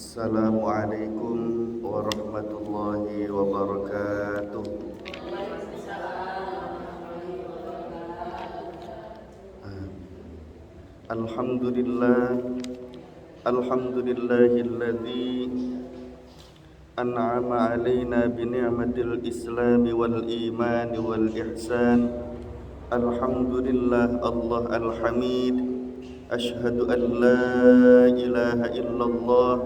Assalamualaikum warahmatullahi wabarakatuh. Alhamdulillah, alhamdulillahilladzi an'ama alaina bi ni'matil islam wal iman wal ihsan. Alhamdulillah Allah al-hamid. Ashhadu an la ilaha illallah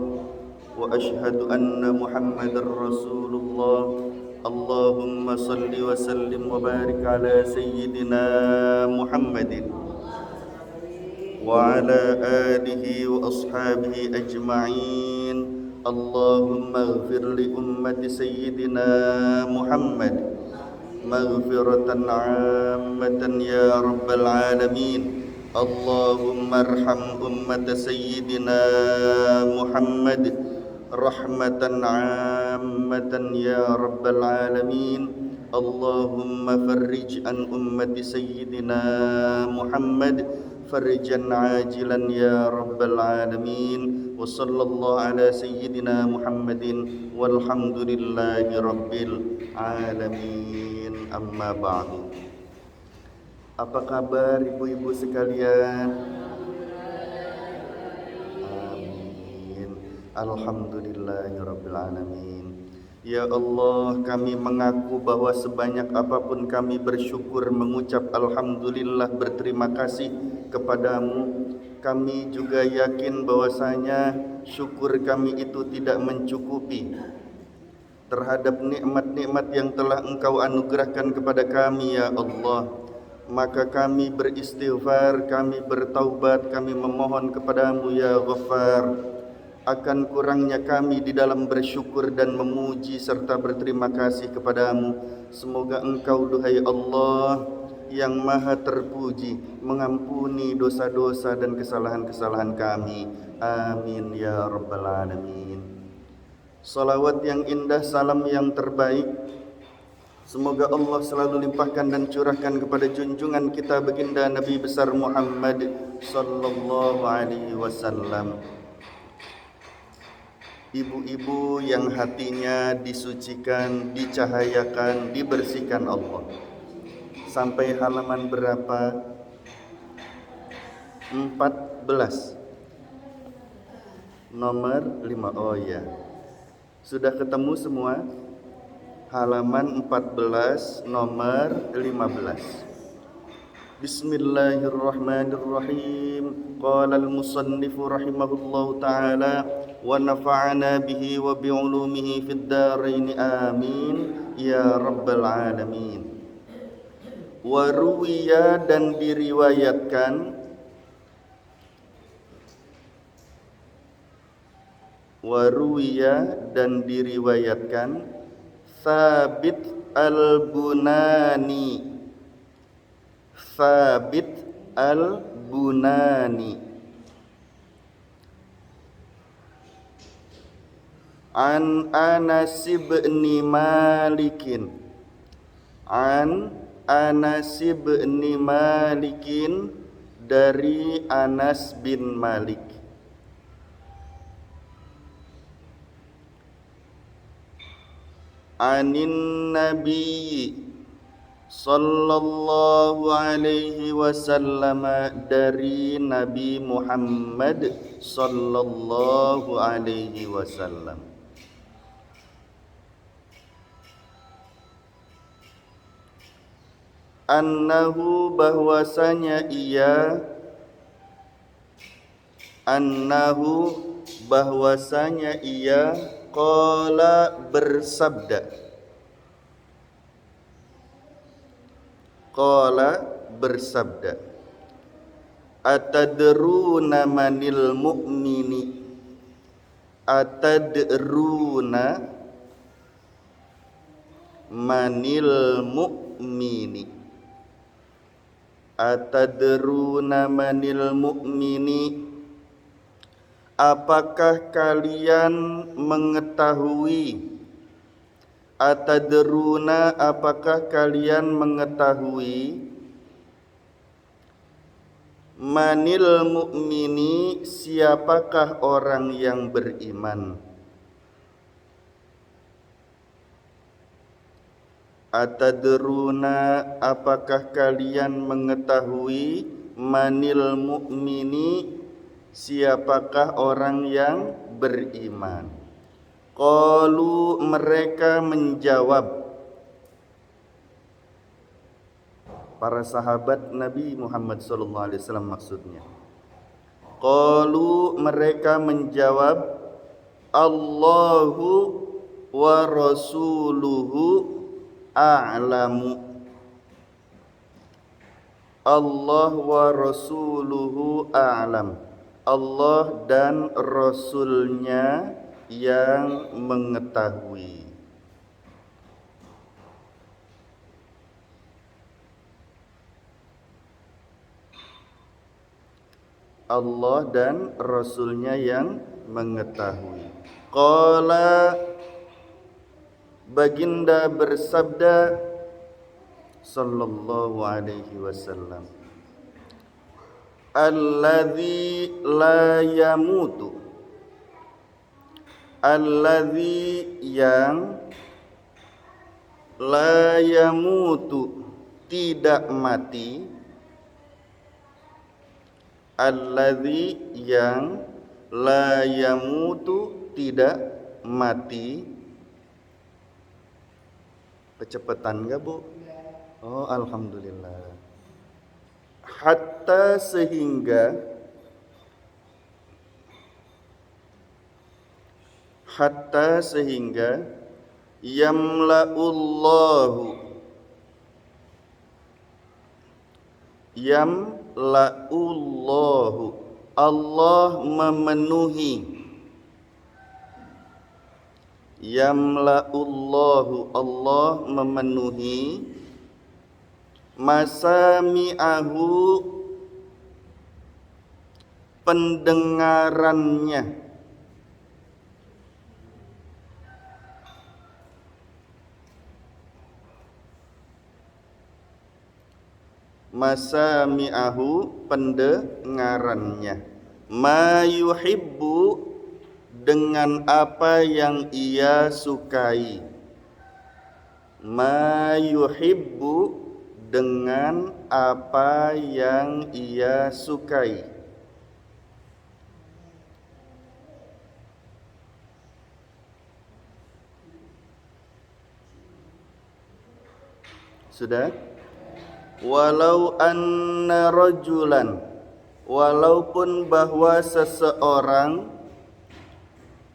wa ashhadu anna Muhammadar Rasulullah. Allahumma salli wa sallim wa barik ala sayyidina Muhammadin wa ala alihi wa ashabihi ajma'in. Allahumma ighfir li ummati sayyidina Muhammad maghfiratan 'ammatan ya rabbal alamin. Allahumma arham ummata sayyidina Muhammad rahmatan 'ammatan ya rabbal alamin. Allahumma farrij an ummati sayyidina Muhammad farjan ajilan ya rabbal alamin. Wa sallallahu ala sayyidina Muhammadin walhamdulillahi rabbil alamin. Amma ba'du. Apa kabar ibu-ibu sekalian? Amin. Alhamdulillahi rabbil alamin. Ya Allah, kami mengaku bahwa sebanyak apapun kami bersyukur, mengucap alhamdulillah, berterima kasih kepadamu. Kami juga yakin bahwasanya syukur kami itu tidak mencukupi terhadap nikmat-nikmat yang telah Engkau anugerahkan kepada kami, ya Allah. Maka kami beristighfar, kami bertaubat, kami memohon kepadamu ya Ghaffar akan kurangnya kami di dalam bersyukur dan memuji serta berterima kasih kepadamu. Semoga Engkau, duhai Allah yang maha terpuji, mengampuni dosa-dosa dan kesalahan-kesalahan kami. Amin ya rabbal alamin. Salawat yang indah, salam yang terbaik, semoga Allah selalu limpahkan dan curahkan kepada junjungan kita baginda Nabi besar Muhammad sallallahu alaihi wasallam. Ibu-ibu yang hatinya disucikan, dicahayakan, dibersihkan Allah. Sampai halaman berapa? 14. Nomor 5. Oh ya. Sudah ketemu semua? Halaman 14 nomor 15. Bismillahirrahmanirrahim. Qala al-musannifu rahimahullahu ta'ala wa nafa'ana bihi wa bi'ulumihi fid dharain amin ya rabbal alamin. Wa ruwiya, dan diriwayatkan, Thabit al-Bunani an Anas bin Malikin dari Anas bin Malik, anin Nabi sallallahu alaihi wasallam, dari Nabi Muhammad sallallahu alaihi wasallam. Annahu, bahwasanya ia, qala, bersabda, atadruna manil mu'mini, apakah kalian mengetahui, Manil mu'mini, siapakah orang yang beriman? Atadruna, apakah kalian mengetahui? Manil mu'mini, siapakah orang yang beriman? Qalu, mereka menjawab, para sahabat Nabi Muhammad SAW maksudnya. Qalu, mereka menjawab, Allahu wa rasuluhu a'lamu. Allah wa rasuluhu a'lam. Allah dan Rasulnya yang mengetahui. Allah dan Rasulnya yang mengetahui. Qala, baginda bersabda sallallahu alaihi wasallam, alladzi la yamutu, alladzi yang la yamutu, tidak mati, alladzi yang la yamutu, tidak mati. Kecepatan enggak, Bu? Oh, alhamdulillah. Hatta sehingga, hatta sehingga, yamla'ullahu, yamla'ullahu, Allah memenuhi, yamla'ullahu, Allah memenuhi, masami'ahu, pendengarannya, masami'ahu, pendengarannya, ma yuhibbu, dengan apa yang ia sukai, ma yuhibbu, dengan apa yang ia sukai. Sudah? Walau anna rajulan, walaupun bahwa seseorang,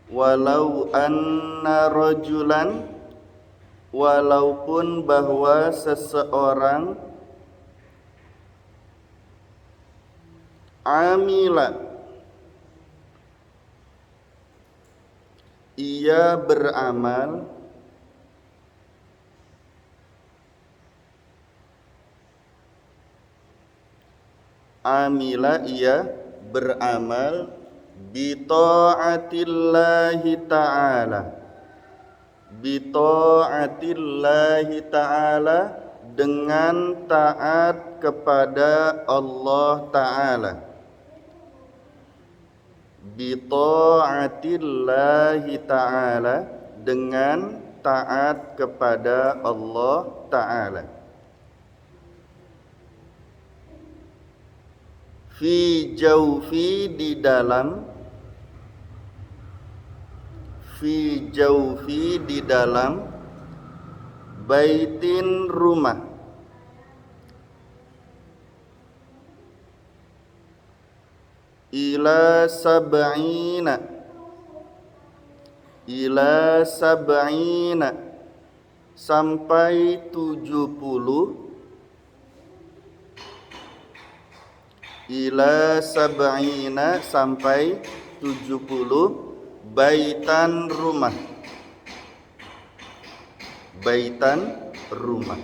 walau anna rajulan, walaupun bahwa seseorang, amila, ia beramal, amila, ia beramal, bita'atillahi ta'ala, bita'atillahi ta'ala, dengan taat kepada Allah Ta'ala, bita'atillahi ta'ala, dengan taat kepada Allah Ta'ala. Fi jaufi, di dalam, fi jaufi, di dalam, baitin, rumah, ila sab'ina, ila sab'ina, sampai 70, ila sab'ina, sampai 70, baitan, rumah, baitan, rumah,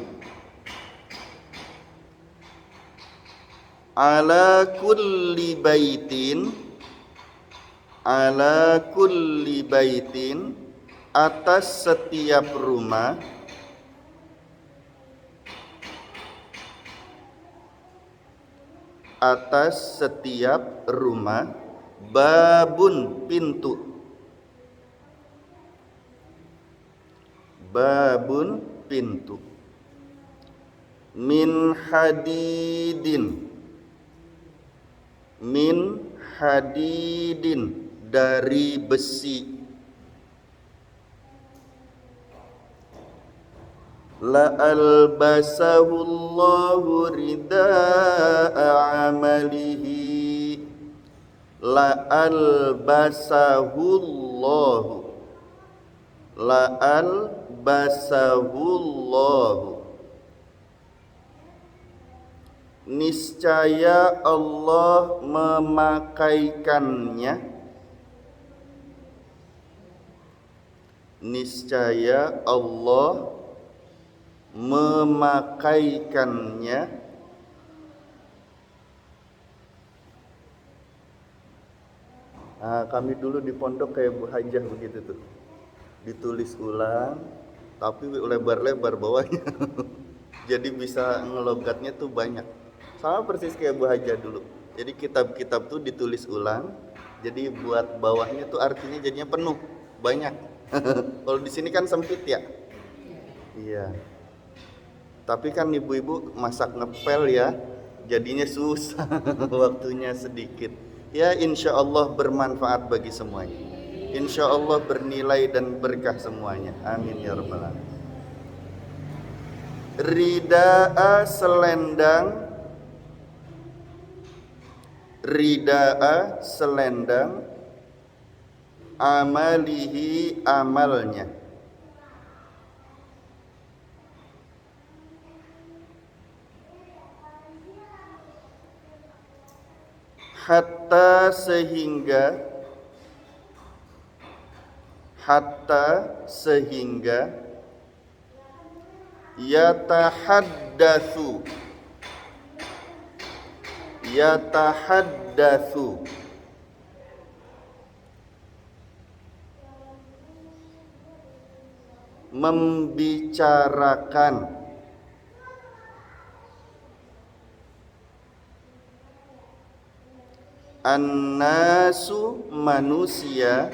ala kulli baitin, ala kulli baitin, atas setiap rumah, atas setiap rumah, babun pintu, babun pintu, min hadidin, min hadidin dari besi, la albasahu Allahu rida'a amalihi, la albasahu Allahu, la albasahu Allahu, niscaya Allah memakaikannya, niscaya Allah memakaikannya, kami dulu di pondok kayak Bu Hajah begitu tuh, ditulis ulang tapi lebar-lebar bawahnya jadi bisa ngelogatnya tuh banyak, sama persis kayak Bu Hajah dulu. Jadi kitab-kitab tuh ditulis ulang, jadi buat bawahnya tuh artinya jadinya penuh, banyak. Kalau di sini kan sempit ya. Iya. Tapi kan ibu-ibu masak ngepel ya, jadinya susah, waktunya sedikit. Ya insya Allah bermanfaat bagi semuanya. Insya Allah bernilai dan berkah semuanya. Amin ya rabbal alamin. Rida'a selendang, rida'a selendang, amalihi amalnya, hatta sehingga, hatta sehingga, yatahaddatsu, yatahaddatsu membicarakan, annasu manusia,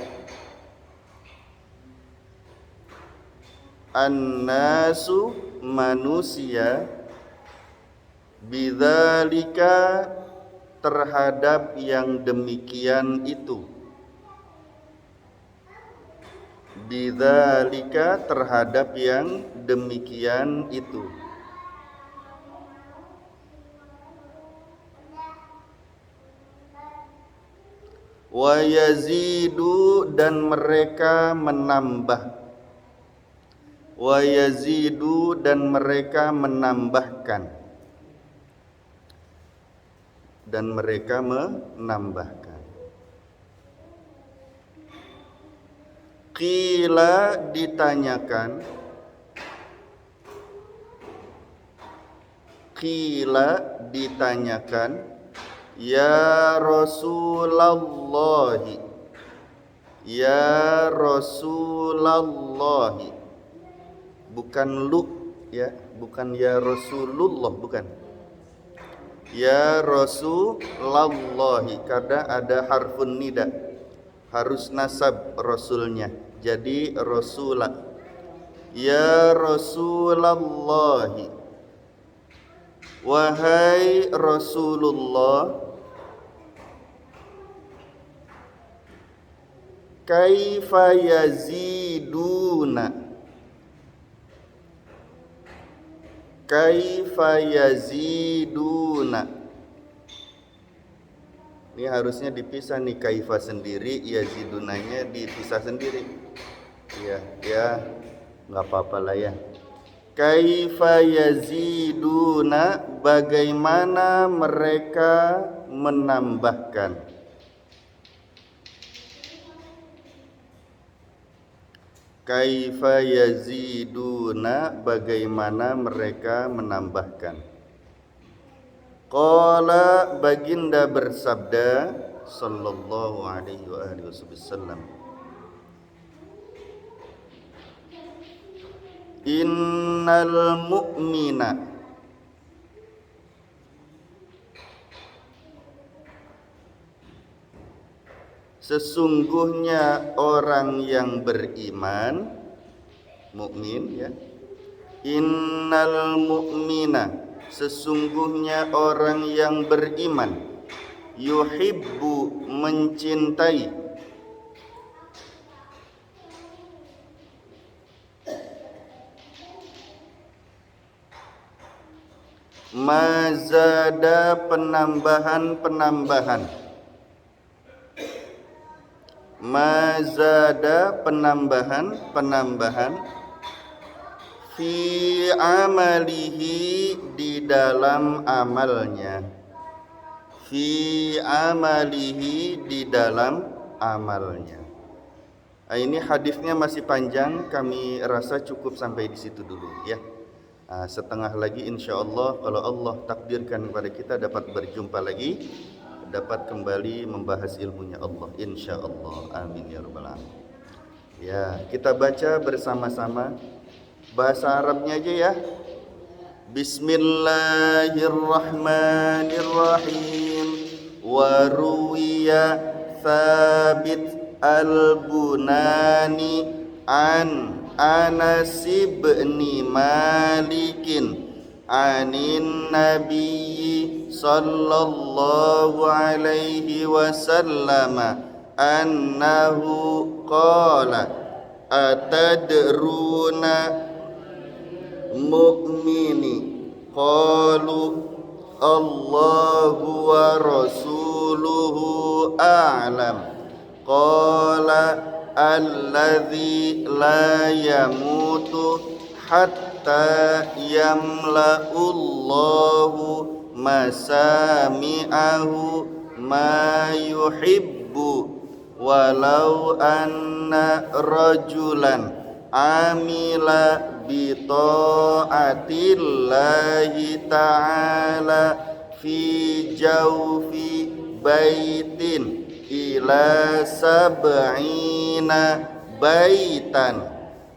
annasu manusia, bidzalika terhadap yang demikian itu, bidzalika terhadap yang demikian itu, wa yazidu dan mereka menambah, wa yazidu dan mereka menambahkan, dan mereka menambahkan. Qila ditanyakan, qila ditanyakan, ya Rasulullah, ya Rasulullah, bukan lu ya, bukan ya Rasulullah, bukan. Ya Rasulullah, karena ada harfun nida, harus nasab rasulnya, jadi rasulah. Ya Rasulullah, wahai Rasulullah, kaifa yaziduna, kaifa yaziduna. Ini harusnya dipisah nih, kaifa sendiri, yazidunanya dipisah sendiri. Iya, ya, nggak apa-apa lah ya. Kaifa yaziduna, bagaimana mereka menambahkan. Kaifa yaziduna, bagaimana mereka menambahkan. Qala, baginda bersabda sallallahu alaihi wasallam, innal mu'mina, sesungguhnya orang yang beriman, mukmin ya. Innal mu'mina, sesungguhnya orang yang beriman, yuhibbu, mencintai, mazada, penambahan, mazada, penambahan, fi amalihi, di dalam amalnya, fi amalihi, di dalam amalnya. Nah, ini hadisnya masih panjang, kami rasa cukup sampai di situ dulu ya. Nah, setengah lagi insya Allah, kalau Allah takdirkan kepada kita dapat berjumpa lagi, dapat kembali membahas ilmunya Allah insya Allah. Amin ya rabbal alamin. Ya, kita baca bersama-sama bahasa Arabnya aja ya. Bismillahirrahmanirrahim. Wa ruwiya Thabit al-Bunani an Anas bin Malikin anin Nabi sallallahu alaihi wasallam annahu qala atadruna mu'mini qalu Allahu wa rasuluhu a'lam qala alladzi la yamutu hatta yamla'ullahu masami'ahu ma yuhibbu walau anna rajulan amila bi ta'atillahi ta'ala fi jawfi baitin ila sab'ina baitan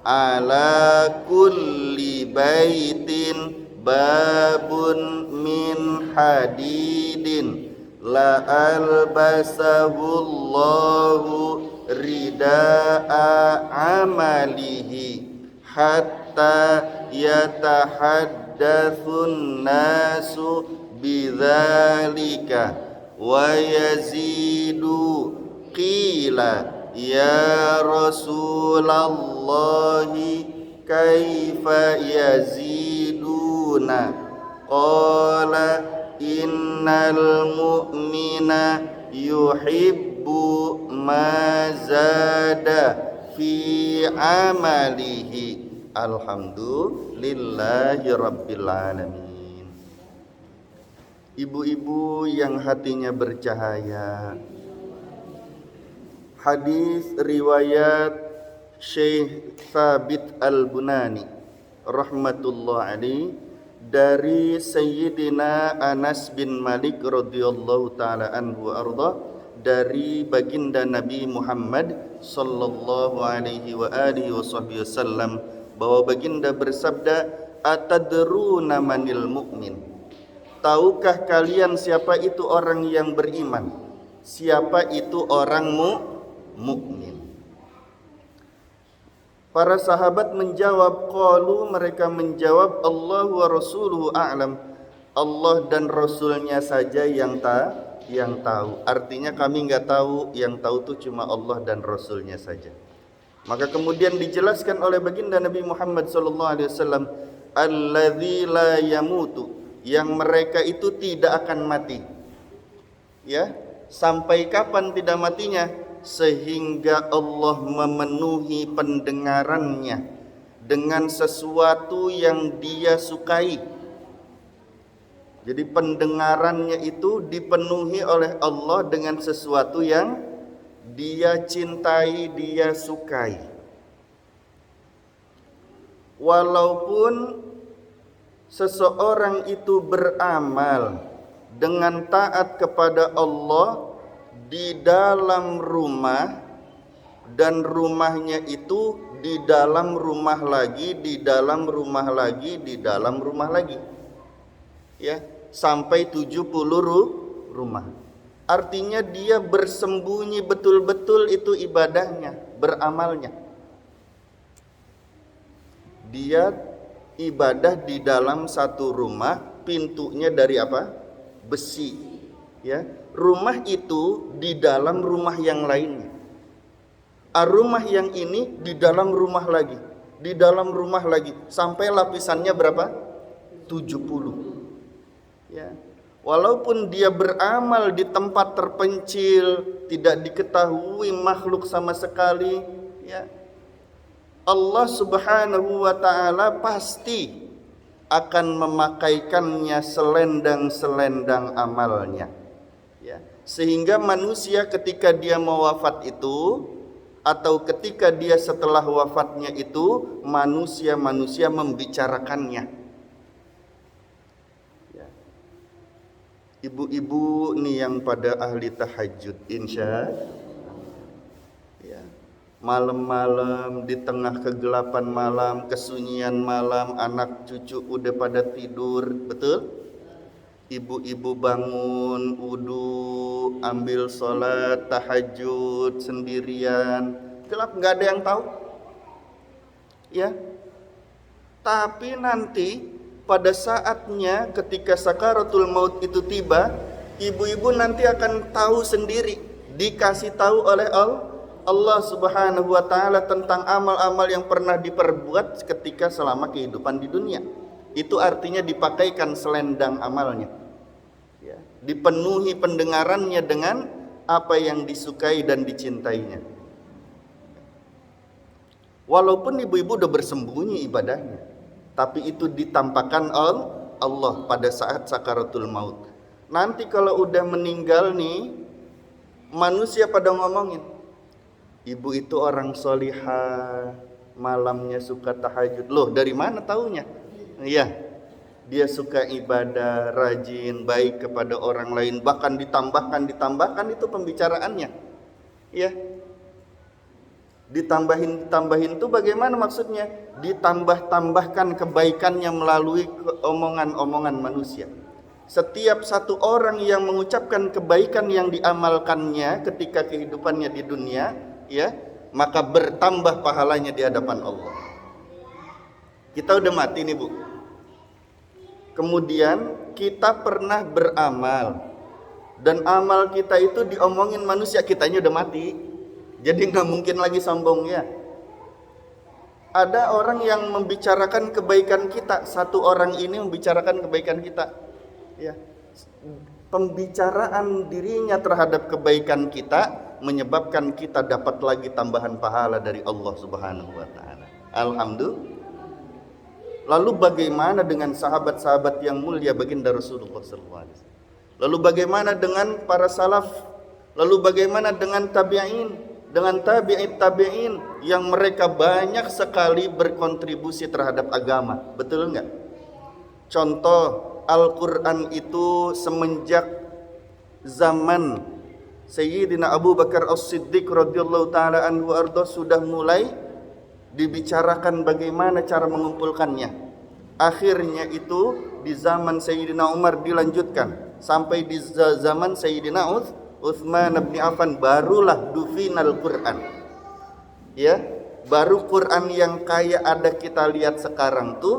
ala kulli baitin babun min hadidin la albasahu Allahu rida'a amalihi hatta yatahaddatsun nasu bidzalika wa yazidu qila ya Rasulallahi kaifa yaziduna qala innal mu'mina yuhibbu ma zada fi amalihi. Alhamdulillahi rabbil alamin. Ibu-ibu yang hatinya bercahaya, hadis riwayat Syekh Thabit al-Bunani rahmatullah alaih dari Sayyidina Anas bin Malik radhiyallahu taala anhu arda, dari baginda Nabi Muhammad sallallahu alaihi wa alihi wasallam bahwa baginda bersabda, atadruna manil mu'min, tahukah kalian siapa itu orang yang beriman? Siapa itu orang mukmin? Para sahabat menjawab, qalu, mereka menjawab, Allah wa rasuluhu a'lam, Allah dan Rasulnya saja yang tahu. Artinya kami enggak tahu, yang tahu itu cuma Allah dan Rasulnya saja. Maka kemudian dijelaskan oleh baginda Nabi Muhammad SAW, alladzi la yamutu, yang mereka itu tidak akan mati. Ya, sampai kapan tidak matinya? Sehingga Allah memenuhi pendengarannya dengan sesuatu yang Dia sukai. Jadi pendengarannya itu dipenuhi oleh Allah dengan sesuatu yang Dia cintai, Dia sukai. Walaupun seseorang itu beramal dengan taat kepada Allah di dalam rumah, dan rumahnya itu di dalam rumah lagi, di dalam rumah lagi, di dalam rumah lagi, ya, sampai 70 rumah. Artinya dia bersembunyi betul-betul itu ibadahnya, beramalnya. Dia ibadah di dalam satu rumah, pintunya dari apa? Besi. Ya, rumah itu di dalam rumah yang lainnya. Rumah yang ini di dalam rumah lagi, di dalam rumah lagi, sampai lapisannya berapa? 70. Ya. Walaupun dia beramal di tempat terpencil, tidak diketahui makhluk sama sekali, ya, Allah Subhanahu wa ta'ala pasti akan memakaikannya selendang-selendang amalnya, ya. Sehingga manusia ketika dia mau wafat itu, atau ketika dia setelah wafatnya itu, manusia-manusia membicarakannya. Ibu-ibu nih yang pada ahli tahajud, insya, ya, malam-malam di tengah kegelapan malam, kesunyian malam, anak cucu udah pada tidur, betul? Ibu-ibu bangun, wudu, ambil sholat tahajud sendirian, gelap, nggak ada yang tahu, ya. Tapi nanti pada saatnya ketika sakaratul maut itu tiba, ibu-ibu nanti akan tahu sendiri, dikasih tahu oleh Allah Subhanahu wa ta'ala tentang amal-amal yang pernah diperbuat ketika selama kehidupan di dunia. Itu artinya dipakaikan selendang amalnya, ya, dipenuhi pendengarannya dengan apa yang disukai dan dicintainya. Walaupun ibu-ibu udah bersembunyi ibadahnya, tapi itu ditampakkan Allah pada saat sakaratul maut. Nanti kalau udah meninggal nih, manusia pada ngomongin, ibu itu orang solihah, malamnya suka tahajud. Loh, dari mana taunya? Iya, dia suka ibadah, rajin, baik kepada orang lain, bahkan ditambahkan itu pembicaraannya. Ya, ditambahin itu bagaimana maksudnya? Ditambahkan kebaikannya melalui omongan-omongan manusia. Setiap satu orang yang mengucapkan kebaikan yang diamalkannya ketika kehidupannya di dunia, ya, maka bertambah pahalanya di hadapan Allah. Kita udah mati nih, Bu. Kemudian kita pernah beramal, dan amal kita itu diomongin manusia, kitanya udah mati. Jadi nggak mungkin lagi sombong, ya. Ada orang yang membicarakan kebaikan kita, satu orang ini membicarakan kebaikan kita, ya. Pembicaraan dirinya terhadap kebaikan kita menyebabkan kita dapat lagi tambahan pahala dari Allah Subhanahu wa ta'ala. Alhamdulillah. Lalu bagaimana dengan sahabat-sahabat yang mulia baginda Rasulullah SAW? Lalu bagaimana dengan para salaf? Lalu bagaimana dengan tabi'in? Dengan tabi'in yang mereka banyak sekali berkontribusi terhadap agama, betul enggak? Contoh, Al-Quran itu semenjak zaman Sayyidina Abu Bakar As-Siddiq radhiyallahu ta'ala anhu arda sudah mulai dibicarakan bagaimana cara mengumpulkannya. Akhirnya itu di zaman Sayyidina Umar dilanjutkan sampai di zaman Sayyidina Utsman bin Affan, barulah dufinal Quran. Ya, baru Quran yang kayak ada kita lihat sekarang tuh,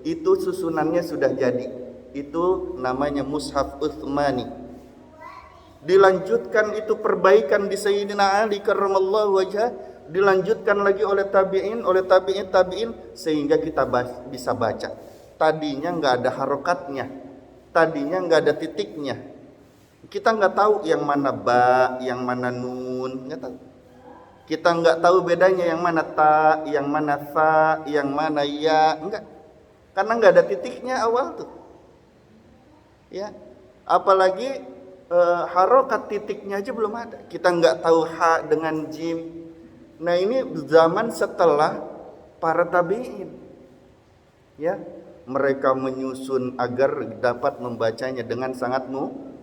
itu susunannya sudah jadi. Itu namanya Mushaf Utsmani. Dilanjutkan itu perbaikan di Sayyidina Ali karramallahu wajhah, dilanjutkan lagi oleh tabi'in, sehingga kita bisa baca. Tadinya nggak ada harokatnya, tadinya nggak ada titiknya. Kita nggak tahu yang mana ba, yang mana nun, nggak tahu. Kita nggak tahu bedanya yang mana ta, yang mana fa, yang mana ya, enggak. Karena nggak ada titiknya awal tuh. Ya, apalagi harokat titiknya aja belum ada. Kita nggak tahu ha dengan jim. Nah, ini zaman setelah para tabi'in. Ya, mereka menyusun agar dapat membacanya dengan sangat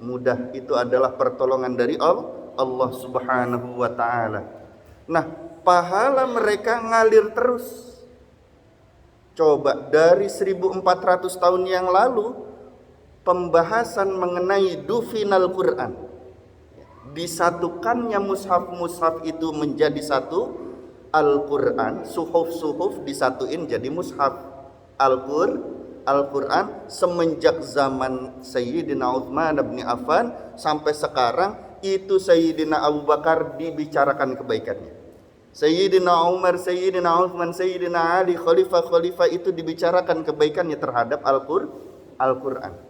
mudah. Itu adalah pertolongan dari Allah Subhanahu wa ta'ala. Nah, pahala mereka ngalir terus. Coba dari 1400 tahun yang lalu, pembahasan mengenai dufinal Quran, disatukannya mushaf-mushaf itu menjadi satu Al-Quran, suhuf-suhuf disatuin jadi mushaf Al-Quran semenjak zaman Sayyidina Utsman bin Affan sampai sekarang itu Sayyidina Abu Bakar dibicarakan kebaikannya, Sayyidina Umar, Sayyidina Utsman, Sayyidina Ali, khalifah-khalifah itu dibicarakan kebaikannya terhadap Al-Quran.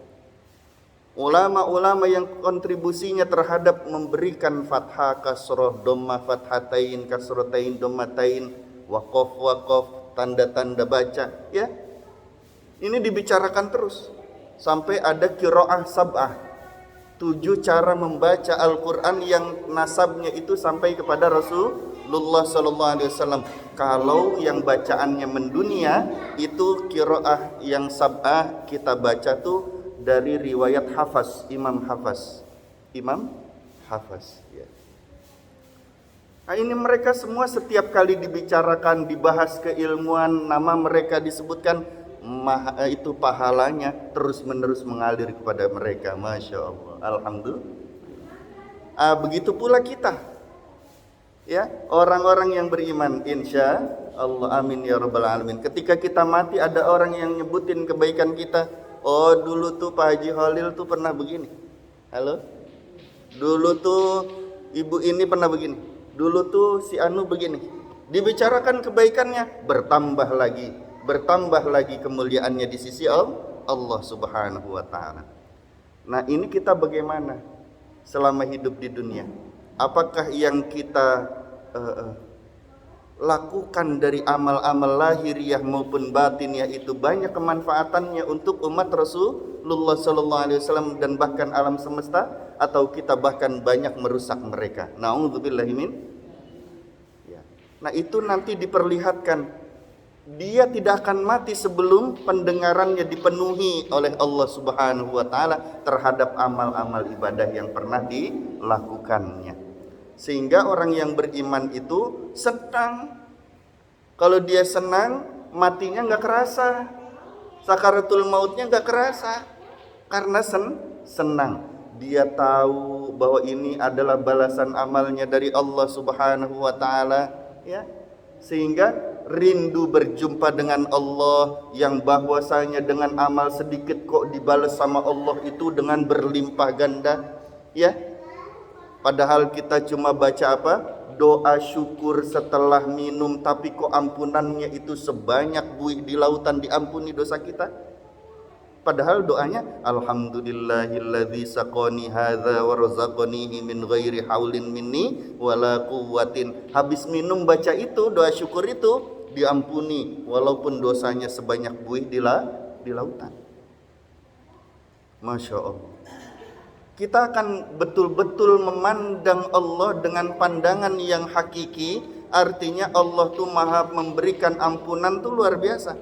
Ulama-ulama yang kontribusinya terhadap memberikan fathah, kasroh, dhammah, fathatain, kasrotain, dhammatain, waqaf, tanda-tanda baca, ya. Ini dibicarakan terus sampai ada qiraah sab'ah, 7 cara membaca Al-Quran yang nasabnya itu sampai kepada Rasulullah sallallahu alaihi wasallam. Kalau yang bacaannya mendunia itu qiraah yang sab'ah kita baca tuh dari riwayat Hafaz, Imam Hafaz ya. Nah, ini mereka semua setiap kali dibicarakan, dibahas keilmuan, nama mereka disebutkan, itu pahalanya terus menerus mengalir kepada mereka. Masya Allah, alhamdulillah. Begitu pula kita, ya, orang-orang yang beriman, insya Allah, amin ya rabbal alamin. Ketika kita mati ada orang yang nyebutin kebaikan kita. Oh, dulu tuh Pak Haji Khalil tuh pernah begini. Halo? Dulu tuh ibu ini pernah begini. Dulu tuh si Anu begini. Dibicarakan kebaikannya, bertambah lagi kemuliaannya di sisi Allah Subhanahu wa taala. Nah, ini kita bagaimana selama hidup di dunia? Apakah yang kita lakukan dari amal-amal lahiriah maupun batiniah itu banyak kemanfaatannya untuk umat Rasulullah sallallahu alaihi wasallam dan bahkan alam semesta, atau kita bahkan banyak merusak mereka? Nauzubillahi min. Ya. Nah, itu nanti diperlihatkan. Dia tidak akan mati sebelum pendengarannya dipenuhi oleh Allah Subhanahu wa taala terhadap amal-amal ibadah yang pernah dilakukannya. Sehingga orang yang beriman itu senang. Kalau dia senang, matinya nggak kerasa, sakaratul mautnya nggak kerasa, karena senang. Dia tahu bahwa ini adalah balasan amalnya dari Allah Subhanahu wa taala, ya. Sehingga rindu berjumpa dengan Allah, yang bahwasanya dengan amal sedikit kok dibalas sama Allah itu dengan berlimpah ganda, ya. Padahal kita cuma baca apa? Doa syukur setelah minum, tapi kok ampunannya itu sebanyak buih di lautan, diampuni dosa kita. Padahal doanya alhamdulillahilladzi saqani hadza wa razaqanihi min ghairi haulin minni wala quwwatin. Habis minum baca itu, doa syukur itu, diampuni walaupun dosanya sebanyak buih di lautan. Masya Allah. Kita akan betul-betul memandang Allah dengan pandangan yang hakiki. Artinya Allah tuh maha memberikan ampunan tuh luar biasa,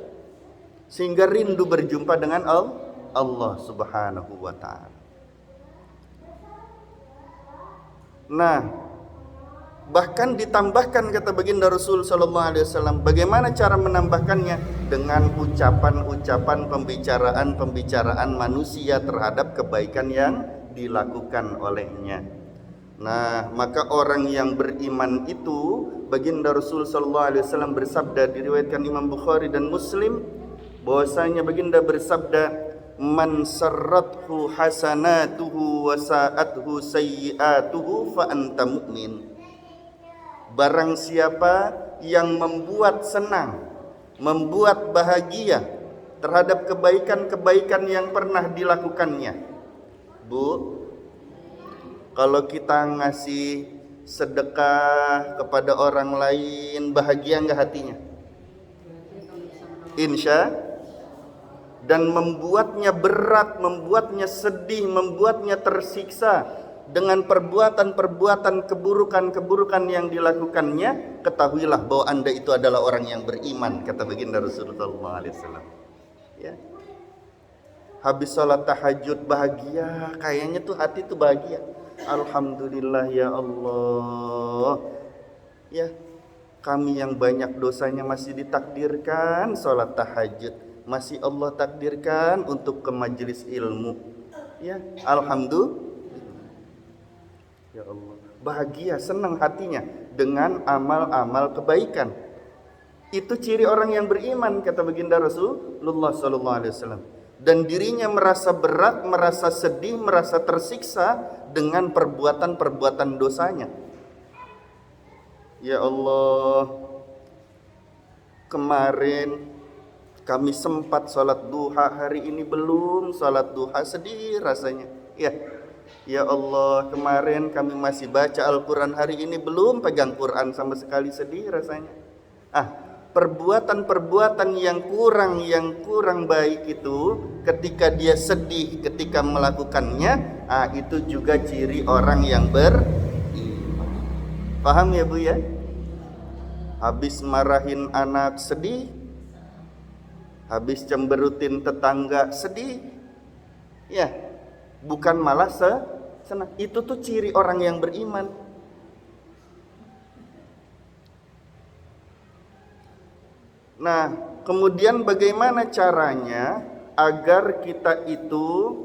sehingga rindu berjumpa dengan Allah Subhanahu wa ta'ala. Nah, bahkan ditambahkan kata baginda Rasul sallallahu alaihi wasallam, bagaimana cara menambahkannya? Dengan ucapan-ucapan, pembicaraan manusia terhadap kebaikan yang dilakukan olehnya. Nah, maka orang yang beriman itu, baginda Rasul sallallahu alaihi wasallam bersabda, diriwayatkan Imam Bukhari dan Muslim, bahwasanya baginda bersabda, man sarrathu hasanatuhu wa sa'athu sayyi'atuhu fa anta mu'min. Barang siapa yang membuat senang, membuat bahagia terhadap kebaikan-kebaikan yang pernah dilakukannya. Bu, kalau kita ngasih sedekah kepada orang lain, bahagia nggak hatinya? Insya. Dan membuatnya berat, membuatnya sedih, membuatnya tersiksa dengan perbuatan-perbuatan keburukan-keburukan yang dilakukannya, ketahuilah bahwa Anda itu adalah orang yang beriman, kata baginda Rasulullah SAW. Ya. Habis sholat tahajud bahagia, kayaknya tuh hati tuh bahagia. Alhamdulillah ya Allah, ya, kami yang banyak dosanya masih ditakdirkan sholat tahajud, masih Allah takdirkan untuk ke majelis ilmu, ya, alhamdulillah. Ya Allah, bahagia, senang hatinya dengan amal-amal kebaikan. Itu ciri orang yang beriman, kata baginda Rasulullah SAW. Dan dirinya merasa berat, merasa sedih, merasa tersiksa dengan perbuatan-perbuatan dosanya. Ya Allah, kemarin kami sempat sholat duha, hari ini belum sholat duha, sedih rasanya. Ya Allah, kemarin kami masih baca Al-Quran, hari ini belum pegang Quran sama sekali, sedih rasanya. Perbuatan-perbuatan yang kurang baik itu ketika dia sedih ketika melakukannya, itu juga ciri orang yang beriman. Paham ya Bu ya? Habis marahin anak sedih, habis cemberutin tetangga sedih, ya bukan malah senang. Itu tuh ciri orang yang beriman. Nah, kemudian bagaimana caranya agar kita itu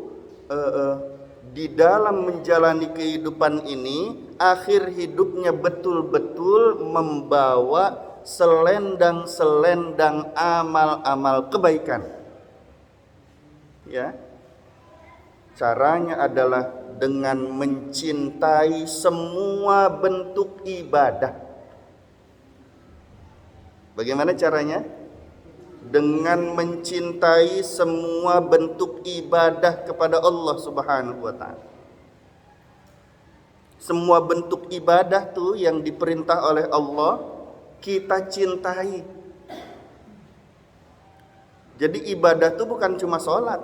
di dalam menjalani kehidupan ini, akhir hidupnya betul-betul membawa selendang-selendang amal-amal kebaikan. Ya. Caranya adalah dengan mencintai semua bentuk ibadah. Bagaimana caranya? Dengan mencintai semua bentuk ibadah kepada Allah Subhanahu wa ta'ala. Semua bentuk ibadah tuh yang diperintah oleh Allah, kita cintai. Jadi ibadah tuh bukan cuma sholat.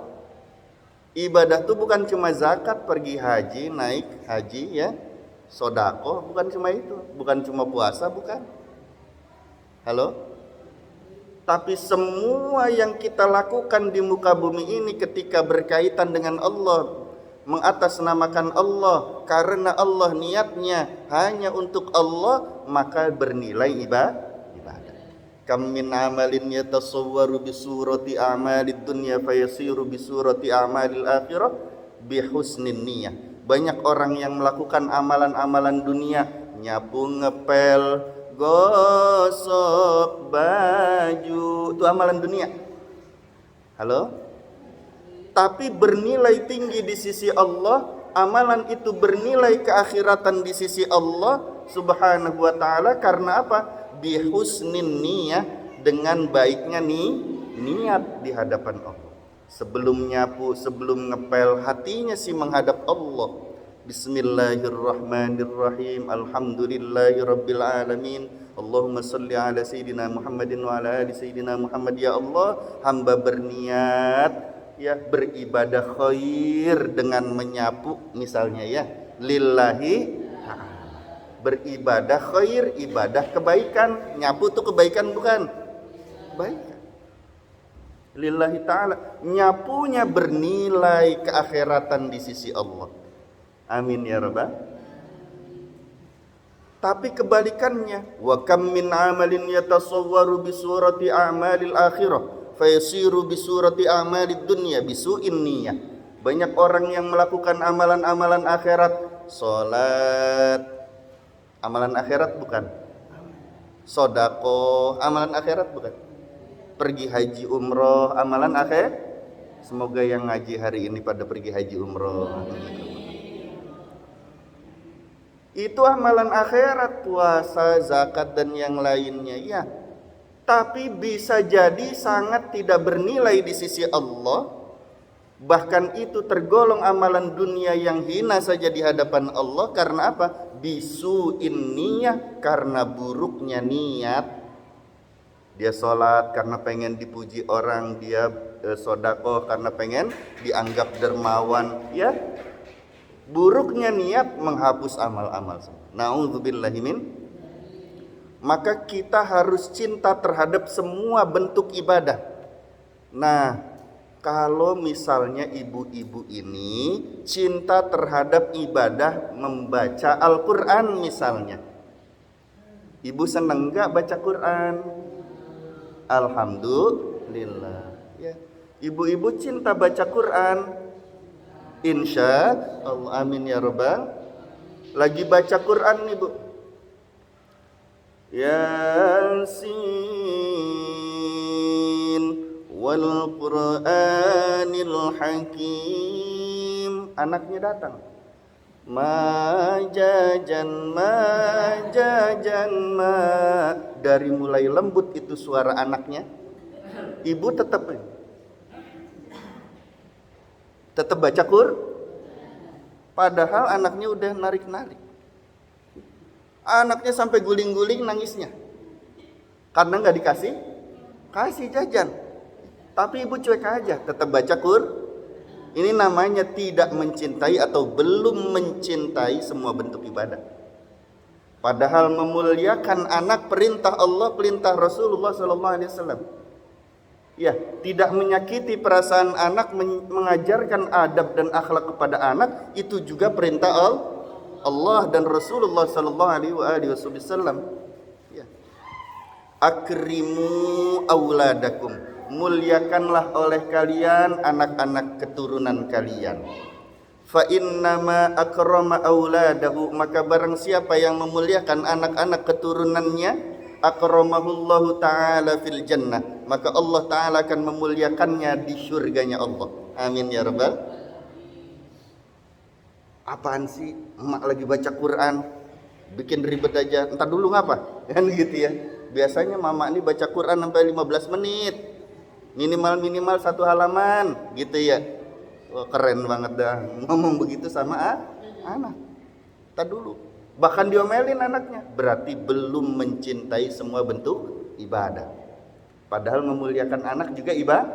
Ibadah tuh bukan cuma zakat, pergi haji, naik haji ya, sodako, bukan cuma itu. Bukan cuma puasa, bukan. Halo? Tapi semua yang kita lakukan di muka bumi ini ketika berkaitan dengan Allah, mengatasnamakan Allah, karena Allah niatnya hanya untuk Allah, maka bernilai ibadah. Kam min amalin yatasawwaru bi surati a'malid dunya fayasiru bi surati a'malil akhirah bi husnin niyah. Banyak orang yang melakukan amalan-amalan dunia, nyapu, ngepel, gosok baju, itu amalan dunia. Halo? Tapi bernilai tinggi di sisi Allah, amalan itu bernilai keakhiratan di sisi Allah Subhanahu wa ta'ala. Karena apa? Bihusnin niyah, dengan baiknya niat di hadapan Allah. Sebelum nyapu, sebelum ngepel, hatinya sih menghadap Allah. Bismillahirrahmanirrahim. Alhamdulillahirabbil alamin. Allahumma salli ala sayyidina Muhammadin wa ala ali sayyidina Muhammad. Ya Allah, hamba berniat ya beribadah khair dengan menyapu misalnya ya, lillahi ta'ala. Beribadah khair, ibadah kebaikan. Nyapu itu kebaikan bukan? Kebaikan. Lillahi ta'ala. Nyapunya bernilai keakhiratan di sisi Allah. Amin ya rabbal. Tapi kebalikannya, wa kam min amalin yatasawwaru bi surati a'malil akhirah fayasiru bi surati a'malid dunya bisu'in niyah. Banyak orang yang melakukan amalan-amalan akhirat, salat, amalan akhirat bukan? Sodako, amalan akhirat bukan? Pergi haji umroh, amalan akhir. Semoga yang ngaji hari ini pada pergi haji umroh. Itu amalan akhirat, puasa, zakat dan yang lainnya ya. Tapi bisa jadi sangat tidak bernilai di sisi Allah. Bahkan itu tergolong amalan dunia yang hina saja di hadapan Allah. Karena apa? Bisu'in niyah, karena buruknya niat. Dia sholat karena pengen dipuji orang, dia sodakoh karena pengen dianggap dermawan ya. Buruknya niat menghapus amal-amal. Na'udzubillahi min. Maka kita harus cinta terhadap semua bentuk ibadah. Nah, kalau misalnya ibu-ibu ini cinta terhadap ibadah membaca Al-Quran misalnya, ibu senang gak baca Quran? Alhamdulillah ya. Ibu-ibu cinta baca Quran, insya Allah, amin ya rabbal. Lagi baca Quran nih Bu. Yasin wal Qur'anil Hakim. Anaknya datang. Majajan ma. Dari mulai lembut itu suara anaknya, ibu tetap baca Quran. Padahal anaknya udah narik-narik. Anaknya sampai guling-guling nangisnya. Karena nggak kasih jajan. Tapi ibu cuek aja, tetap baca Quran. Ini namanya tidak mencintai atau belum mencintai semua bentuk ibadah. Padahal memuliakan anak perintah Allah, perintah Rasulullah SAW. Ya, tidak menyakiti perasaan anak, mengajarkan adab dan akhlak kepada anak, itu juga perintah Allah dan Rasulullah SAW. Ya. Akrimu auladakum, muliakanlah oleh kalian anak-anak keturunan kalian. Fa innama akrama auladahu, maka barang siapa yang memuliakan anak-anak keturunannya, akramahullahu ta'ala fil jannah, maka Allah ta'ala akan memuliakannya di surganya Allah. Amin ya rabbal. Apaan sih emak lagi baca Quran bikin ribet aja, entar dulu ngapa kan gitu ya. Biasanya mama ini baca Quran sampai 15 menit minimal 1 halaman gitu ya. Wah, keren banget dah ngomong begitu sama anak. Entar dulu, bahkan diomelin anaknya, berarti belum mencintai semua bentuk ibadah. Padahal memuliakan anak juga ibadah.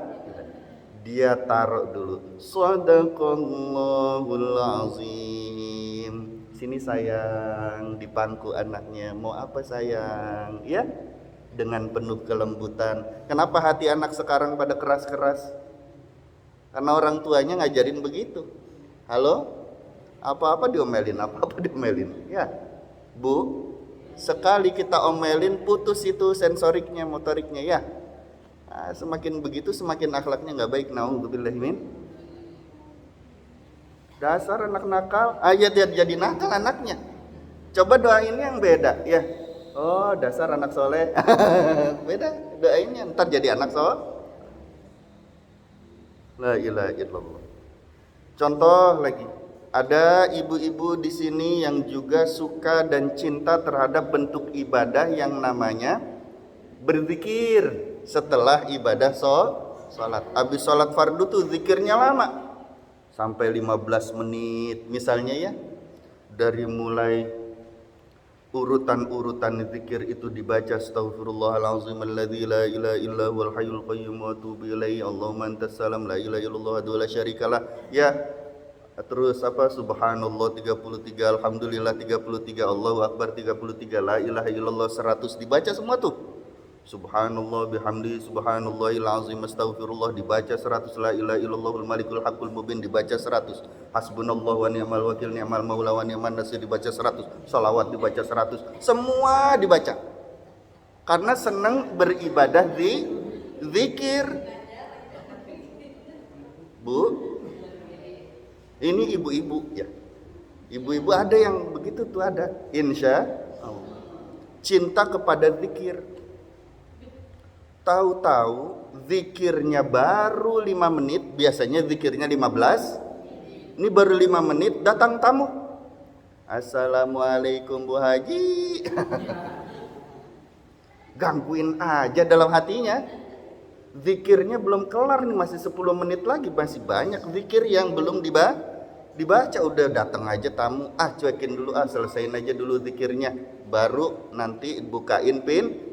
Dia taruh dulu, Shadaqallahul azim. Sini sayang, di pangku anaknya. Mau apa sayang? Ya, dengan penuh kelembutan. Kenapa hati anak sekarang pada keras-keras? Karena orang tuanya ngajarin begitu. Halo? Apa-apa diomelin, Ya, Bu, sekali kita omelin putus itu sensoriknya, motoriknya ya. Nah, semakin begitu semakin akhlaknya nggak baik. Nauzubillah min. Dasar anak nakal, dia jadi nakal anaknya. Coba doain yang beda ya. Oh, dasar anak soleh. Beda doainnya, ntar jadi anak soleh. La ilaha illallah. Contoh lagi, ada ibu-ibu di sini yang juga suka dan cinta terhadap bentuk ibadah yang namanya berzikir setelah ibadah sholat. Habis sholat fardu tuh zikirnya lama, sampai 15 menit misalnya ya. Dari mulai urutan zikir itu dibaca, astaghfirullahalazim alladzi la ilaha illa huwal hayyul qayyum wa atubu ilaihi, Allahumma antas salam la ilaha illallah wa la syarikalah ya. Terus subhanallah 33, alhamdulillah 33, Allahu akbar 33, la ilaha illallah 100 dibaca semua tuh. Subhanallah bihamdi subhanallahil azim, astaghfirullah dibaca 100, la ilaha illallahul malikul haqqul mubin dibaca 100, hasbunallahu wa ni'mal wakil ni'mal maula wa ni'man nasir dibaca 100, salawat dibaca 100, semua dibaca. Karena senang beribadah di zikir. Bu, ini ibu-ibu ya. Ibu-ibu ada yang begitu tuh, ada. Insya Allah. Cinta kepada zikir. Tahu-tahu zikirnya baru 5 menit, biasanya zikirnya 15. Ini baru 5 menit datang tamu. Assalamualaikum Bu Haji. Gangguin aja dalam hatinya. Zikirnya belum kelar nih, masih 10 menit lagi, masih banyak zikir yang belum dibaca. Udah datang aja tamu, cuekin dulu, selesaiin aja dulu zikirnya, baru nanti bukain pintu.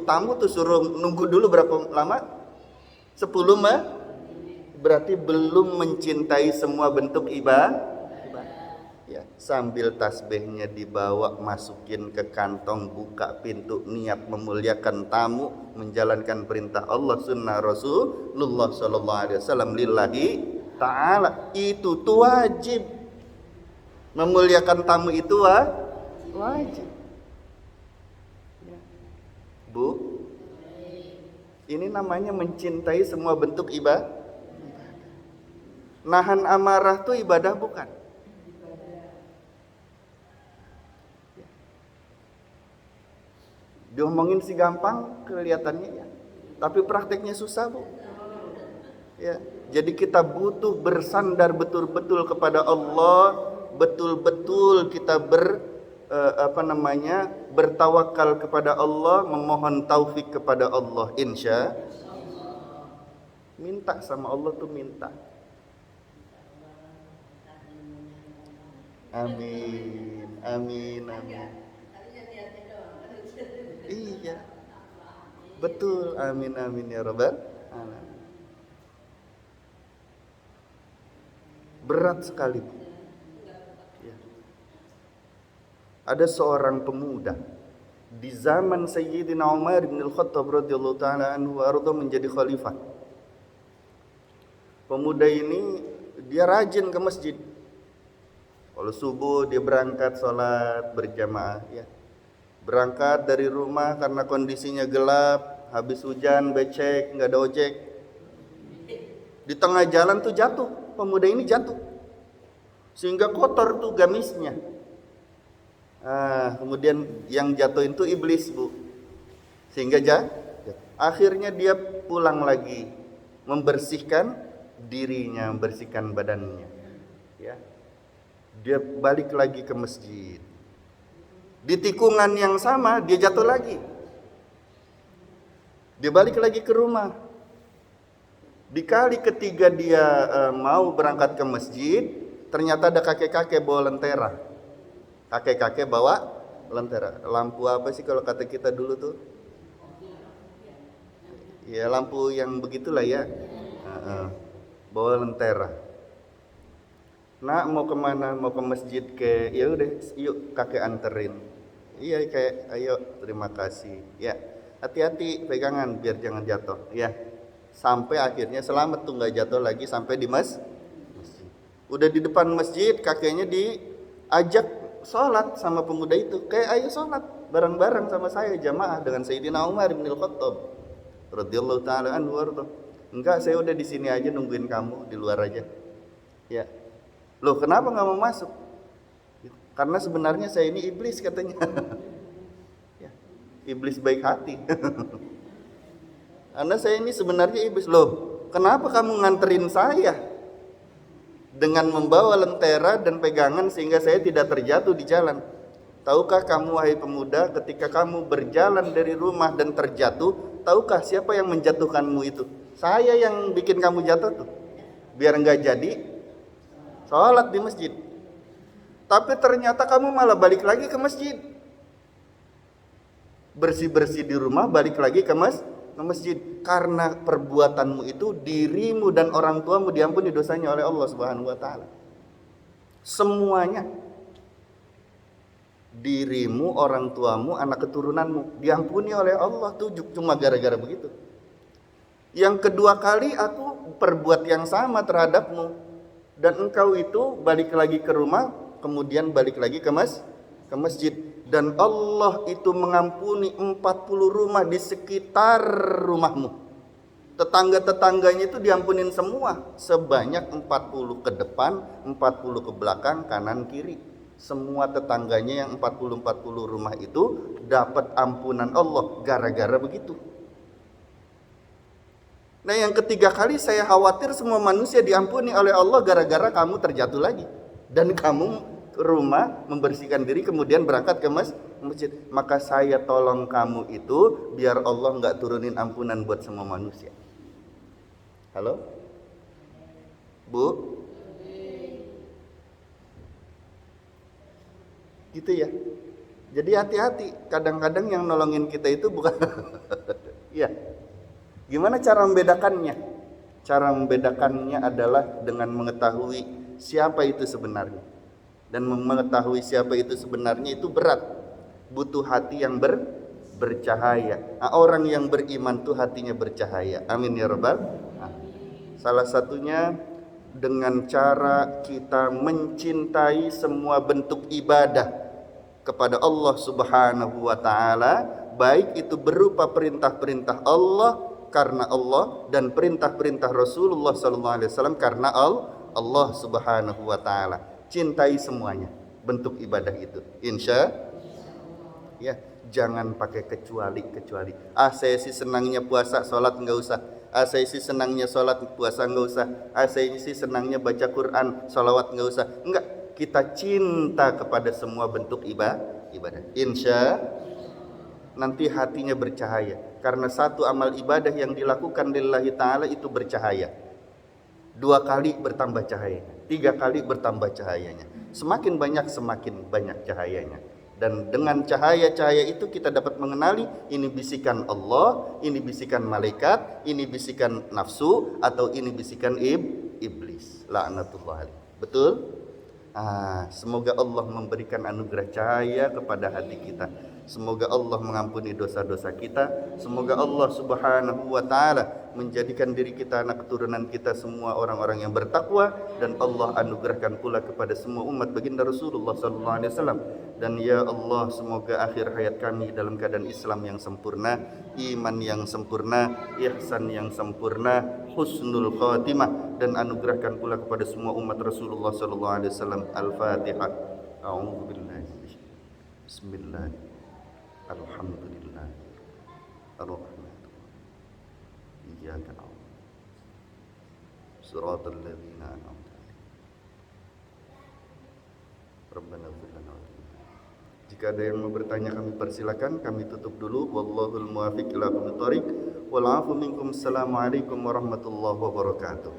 Tamu tuh suruh nunggu dulu berapa lama? 10 berarti belum mencintai semua bentuk ibadah. Ya, sambil tasbihnya dibawa, masukin ke kantong, buka pintu, niat memuliakan tamu, menjalankan perintah Allah, sunnah Rasulullah sallallahu alaihi wasallam lillahi ta'ala. Itu tuh wajib. Memuliakan tamu itu wajib. Bu, ini namanya mencintai semua bentuk ibadah. Nahan amarah tuh ibadah bukan? Diomongin sih gampang kelihatannya ya, tapi prakteknya susah Bu. Ya, jadi kita butuh bersandar betul-betul kepada Allah, betul-betul kita bertawakal kepada Allah, memohon taufik kepada Allah. Minta sama Allah tuh minta. Amin, amin, amin. Iya, betul. Amin, amin ya Rabbal alamin. Berat sekali. Ya. Ada seorang pemuda di zaman Sayyidina Umar bin Al-Khattab radhiyallahu taala anhu arda menjadi khalifah. Pemuda ini dia rajin ke masjid. Kalau subuh dia berangkat sholat berjamaah ya. Berangkat dari rumah karena kondisinya gelap, habis hujan, becek, nggak ada ojek. Di tengah jalan tuh jatuh, pemuda ini jatuh. Sehingga kotor tuh gamisnya. Kemudian yang jatuhin tuh iblis Bu. Sehingga akhirnya dia pulang lagi, membersihkan dirinya, membersihkan badannya. Ya. Dia balik lagi ke masjid. Di tikungan yang sama dia jatuh lagi. Dia balik lagi ke rumah. Di kali ketiga dia mau berangkat ke masjid, ternyata ada kakek-kakek bawa lentera. Kakek-kakek bawa lentera. Lampu apa sih kalau kata kita dulu tuh? Ya lampu yang begitulah ya. Bawa lentera. Nak mau kemana? Mau ke masjid ke? Ya udah, yuk kakek anterin. Iya kayak, ayo terima kasih. Ya, hati-hati pegangan biar jangan jatuh. Ya, sampai akhirnya selamat tuh nggak jatuh lagi sampai di masjid. Udah di depan masjid, kakeknya diajak sholat sama pemuda itu. Kayak ayo sholat bareng-bareng sama saya jamaah dengan Sayyidina Umar bin Al-Khattab radhiyallahu taala anhu. Enggak, saya udah di sini aja nungguin kamu di luar aja. Ya. Loh, kenapa nggak mau masuk? Karena sebenarnya saya ini iblis katanya. Ya, iblis baik hati. Karena saya ini sebenarnya iblis. Loh, kenapa kamu nganterin saya dengan membawa lentera dan pegangan sehingga saya tidak terjatuh di jalan? Tahukah kamu wahai pemuda, ketika kamu berjalan dari rumah dan terjatuh, tahukah siapa yang menjatuhkanmu itu? Saya yang bikin kamu jatuh tuh. Biar nggak jadi sholat di masjid. Tapi ternyata kamu malah balik lagi ke masjid. Bersih-bersih di rumah, balik lagi ke masjid. Karena perbuatanmu itu, dirimu dan orang tuamu diampuni dosanya oleh Allah Subhanahu wa taala. Semuanya. Dirimu, orang tuamu, anak keturunanmu diampuni oleh Allah tuh cuma gara-gara begitu. Yang kedua kali aku perbuat yang sama terhadapmu. Dan engkau itu balik lagi ke rumah, kemudian balik lagi ke masjid. Dan Allah itu mengampuni 40 rumah di sekitar rumahmu. Tetangga-tetangganya itu diampunin semua. Sebanyak 40 ke depan, 40 ke belakang, kanan, kiri. Semua tetangganya yang 40 rumah itu dapat ampunan Allah gara-gara begitu. Nah yang ketiga kali saya khawatir semua manusia diampuni oleh Allah gara-gara kamu terjatuh lagi. Dan kamu rumah membersihkan diri kemudian berangkat ke masjid. Maka saya tolong kamu itu biar Allah nggak turunin ampunan buat semua manusia. Halo? Bu? Gitu ya. Jadi hati-hati. Kadang-kadang yang nolongin kita itu bukan ya. Gimana cara membedakannya? Cara membedakannya adalah dengan mengetahui siapa itu sebenarnya. Dan mengetahui siapa itu sebenarnya itu berat. Butuh hati yang bercahaya. Orang yang beriman tuh hatinya bercahaya. Amin ya Rabbal. Salah satunya dengan cara kita mencintai semua bentuk ibadah kepada Allah Subhanahu wa taala, baik itu berupa perintah-perintah Allah karena Allah dan perintah-perintah Rasulullah SAW karena Allah Subhanahu wa taala. Cintai semuanya bentuk ibadah itu. Insya ya. Jangan pakai kecuali. Saya sih senangnya puasa, sholat nggak usah. Saya sih senangnya sholat, puasa nggak usah. Saya sih senangnya baca Quran, sholawat nggak usah. Enggak, kita cinta kepada semua bentuk ibadah. Insya nanti hatinya bercahaya. Karena satu amal ibadah yang dilakukan lillahi ta'ala itu bercahaya. 2 kali bertambah cahayanya, 3 kali bertambah cahayanya. Semakin banyak cahayanya. Dan dengan cahaya-cahaya itu kita dapat mengenali ini bisikan Allah, ini bisikan malaikat, ini bisikan nafsu, atau ini bisikan iblis. La'natullah alaih. Betul? Semoga Allah memberikan anugerah cahaya kepada hati kita. Semoga Allah mengampuni dosa-dosa kita. Semoga Allah subhanahu wa ta'ala menjadikan diri kita, anak keturunan kita semua orang-orang yang bertakwa. Dan Allah anugerahkan pula kepada semua umat baginda Rasulullah sallallahu alaihi wasallam. Dan ya Allah, semoga akhir hayat kami dalam keadaan Islam yang sempurna, iman yang sempurna, ihsan yang sempurna, husnul khatimah. Dan anugerahkan pula kepada semua umat Rasulullah sallallahu alaihi wasallam. Al-Fatihah. A'udzubillahi Bismillah. Alhamdulillah. Ar-Rahman. Iyyaka na'budu. Shiratal ladzina an'amta 'alaihim. Rabbana ighfir lana wa lana. Jika ada yang mau bertanya kami persilakan, kami tutup dulu. Wallahul muwaffiq ila aqwamit thoriq. Wal 'afu minkum. Assalamualaikum warahmatullahi wabarakatuh.